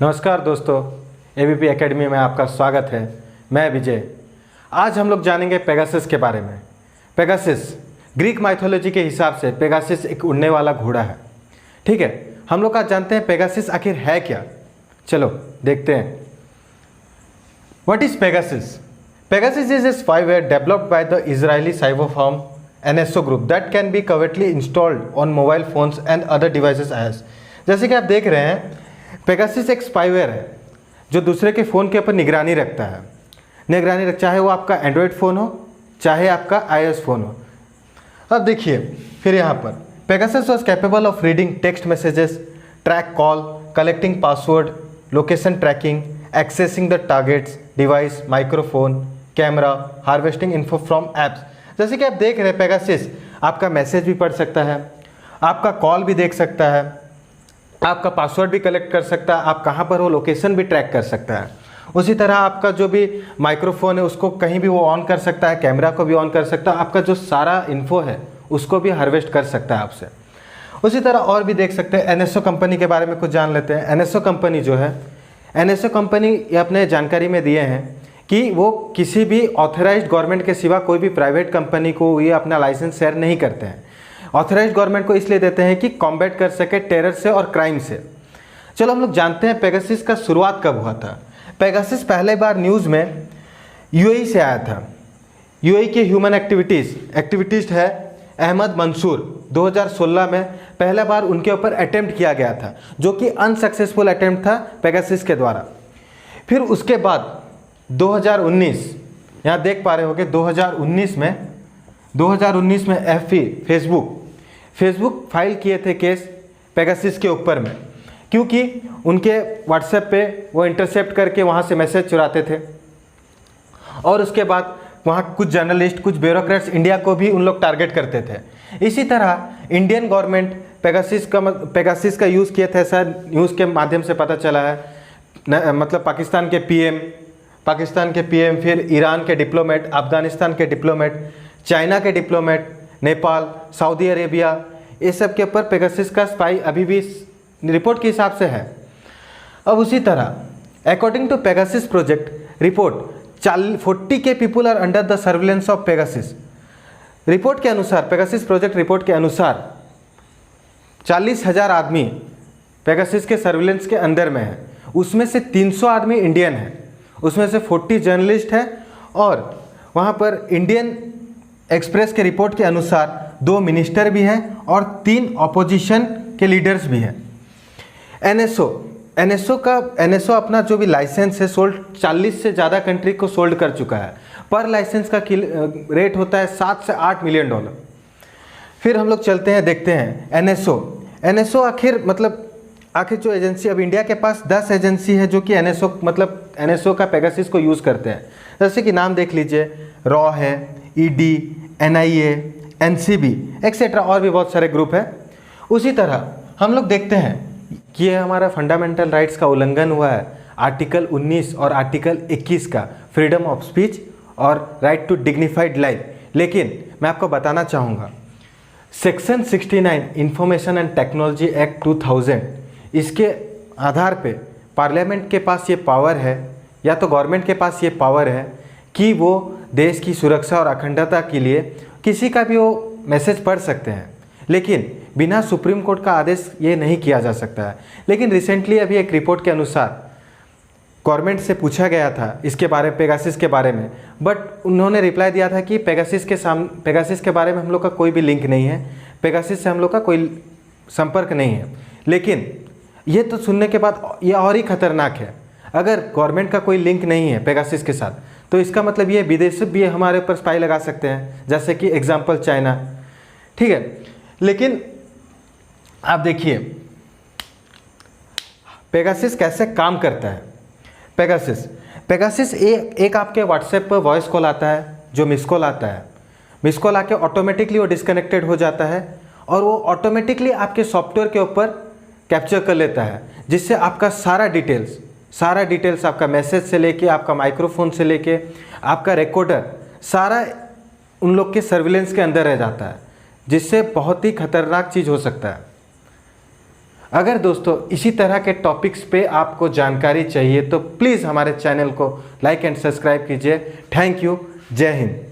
नमस्कार दोस्तों, ABP academy में आपका स्वागत है। मैं विजय। आज हम लोग जानेंगे पेगासस के बारे में। पेगासस ग्रीक माइथोलॉजी के हिसाब से पेगासस एक उड़ने वाला घोड़ा है। ठीक है, हम लोग आज जानते हैं पेगासस आखिर है क्या। चलो देखते हैं। What is Pegasus? Pegasus is a spyware developed by the Israeli cyber firm NSO group that can be covertly installed on mobile phones and other devices as. जैसे कि आप देख रहे हैं, पेगासस एक स्पाईवेयर है जो दूसरे के फ़ोन के ऊपर निगरानी रखता है। चाहे वो आपका एंड्रॉयड फ़ोन हो, चाहे आपका iOS फ़ोन हो। अब देखिए फिर यहाँ पर Pegasus was capable of reading text messages, track call, collecting password, location tracking, accessing the targets, device, microphone, camera, harvesting info from apps. जैसे कि आप देख रहे हैं, पेगासस आपका मैसेज भी पढ़ सकता है, आपका कॉल भी देख सकता है, आपका पासवर्ड भी कलेक्ट कर सकता है, आप कहाँ पर हो लोकेशन भी ट्रैक कर सकता है। उसी तरह आपका जो भी माइक्रोफोन है उसको कहीं भी वो ऑन कर सकता है, कैमरा को भी ऑन कर सकता है, आपका जो सारा इन्फो है उसको भी हार्वेस्ट कर सकता है आपसे। उसी तरह और भी देख सकते हैं। NSO कंपनी के बारे में कुछ जान लेते हैं। NSO कंपनी जो है, NSO कंपनी ये अपने जानकारी में दिए हैं कि वो किसी भी ऑथराइज्ड गवर्नमेंट के सिवा कोई भी प्राइवेट कंपनी को ये अपना लाइसेंस शेयर नहीं करते हैं। ऑथराइज्ड गवर्नमेंट को इसलिए देते हैं कि कॉम्बैट कर सके टेरर से और क्राइम से। चलो हम लोग जानते हैं पेगासस का शुरुआत कब हुआ था। पेगासस पहले बार न्यूज़ में UAE से आया था। UAE के ह्यूमन एक्टिविटिस्ट है अहमद मंसूर। 2016 में पहला बार उनके ऊपर अटेम्प्ट किया गया था, जो कि अनसक्सेसफुल अटेम्प्ट था पेगासस के द्वारा। फिर उसके बाद 2019, यहाँ देख पा रहे होगे 2019 में फेसबुक फाइल किए थे केस पेगासस के ऊपर में, क्योंकि उनके व्हाट्सएप पे वो इंटरसेप्ट करके वहाँ से मैसेज चुराते थे। और उसके बाद वहाँ कुछ जर्नलिस्ट, कुछ ब्यूरोक्रेट्स इंडिया को भी उन लोग टारगेट करते थे। इसी तरह इंडियन गवर्नमेंट पेगासस का यूज़ किया था, ऐसा न्यूज़ के माध्यम से पता चला है। मतलब पाकिस्तान के पीएम, फिर ईरान के डिप्लोमेट, अफगानिस्तान के डिप्लोमेट, चाइना के डिप्लोमेट, नेपाल, सऊदी अरेबिया, ये सब के ऊपर पेगासस का स्पाई अभी भी रिपोर्ट के हिसाब से है। अब उसी तरह according to Pegasus project report 40 के people are under the surveillance of Pegasus. Report के अनुसार, पेगासस प्रोजेक्ट रिपोर्ट के अनुसार 40,000 आदमी पेगासस के सर्विलेंस के अंदर में है। उसमें से 300 आदमी इंडियन है, उसमें से 40 जर्नलिस्ट हैं, और वहाँ पर इंडियन एक्सप्रेस के रिपोर्ट के अनुसार 2 मिनिस्टर भी हैं और 3 ऑपोजिशन के लीडर्स भी हैं। NSO अपना जो भी लाइसेंस है सोल्ड 40 से ज़्यादा कंट्री को सोल्ड कर चुका है। पर लाइसेंस का रेट होता है $7 से $8 मिलियन। फिर हम लोग चलते हैं, देखते हैं NSO आखिर जो एजेंसी, अब इंडिया के पास 10 एजेंसी है जो कि NSO का पेगासस को यूज़ करते हैं। जैसे कि नाम देख लीजिए, रॉ है, ED, NIA, NCB एक्सेट्रा, और भी बहुत सारे ग्रुप है। उसी तरह हम लोग देखते हैं कि ये हमारा फंडामेंटल राइट्स का उल्लंघन हुआ है। आर्टिकल 19 और आर्टिकल 21 का, फ्रीडम ऑफ स्पीच और राइट टू डिग्निफाइड लाइफ। लेकिन मैं आपको बताना चाहूँगा, section 69 information and technology act 2000, इसके आधार पे पार्लियामेंट के पास ये पावर है, या तो गवर्नमेंट के पास ये पावर है कि वो देश की सुरक्षा और अखंडता के लिए किसी का भी वो मैसेज पढ़ सकते हैं। लेकिन बिना सुप्रीम कोर्ट का आदेश ये नहीं किया जा सकता है। लेकिन रिसेंटली अभी एक रिपोर्ट के अनुसार गवर्नमेंट से पूछा गया था इसके बारे में, पेगासस के बारे में, बट उन्होंने रिप्लाई दिया था कि पेगासस के बारे में हम लोग का कोई भी लिंक नहीं है, पेगासस से हम लोग का कोई संपर्क नहीं है। लेकिन ये तो सुनने के बाद ये और ही खतरनाक है। अगर गवर्नमेंट का कोई लिंक नहीं है पेगासस के साथ, तो इसका मतलब ये विदेशी भी हमारे ऊपर स्पाई लगा सकते हैं, जैसे कि एग्जाम्पल चाइना। ठीक है, लेकिन आप देखिए पेगासस कैसे काम करता है। पेगासस एक आपके व्हाट्सएप पर वॉइस कॉल आता है, जो मिस कॉल आता है, मिस कॉल आके ऑटोमेटिकली वो डिस्कनेक्टेड हो जाता है, और वो ऑटोमेटिकली आपके सॉफ्टवेयर के ऊपर कैप्चर कर लेता है, जिससे आपका सारा डिटेल्स आपका मैसेज से लेके, आपका माइक्रोफोन से लेके, आपका रिकॉर्डर, सारा उन लोग के सर्विलेंस के अंदर रह जाता है, जिससे बहुत ही खतरनाक चीज़ हो सकता है। अगर दोस्तों इसी तरह के टॉपिक्स पे आपको जानकारी चाहिए तो प्लीज़ हमारे चैनल को लाइक एंड सब्सक्राइब कीजिए। Thank you. जय हिंद।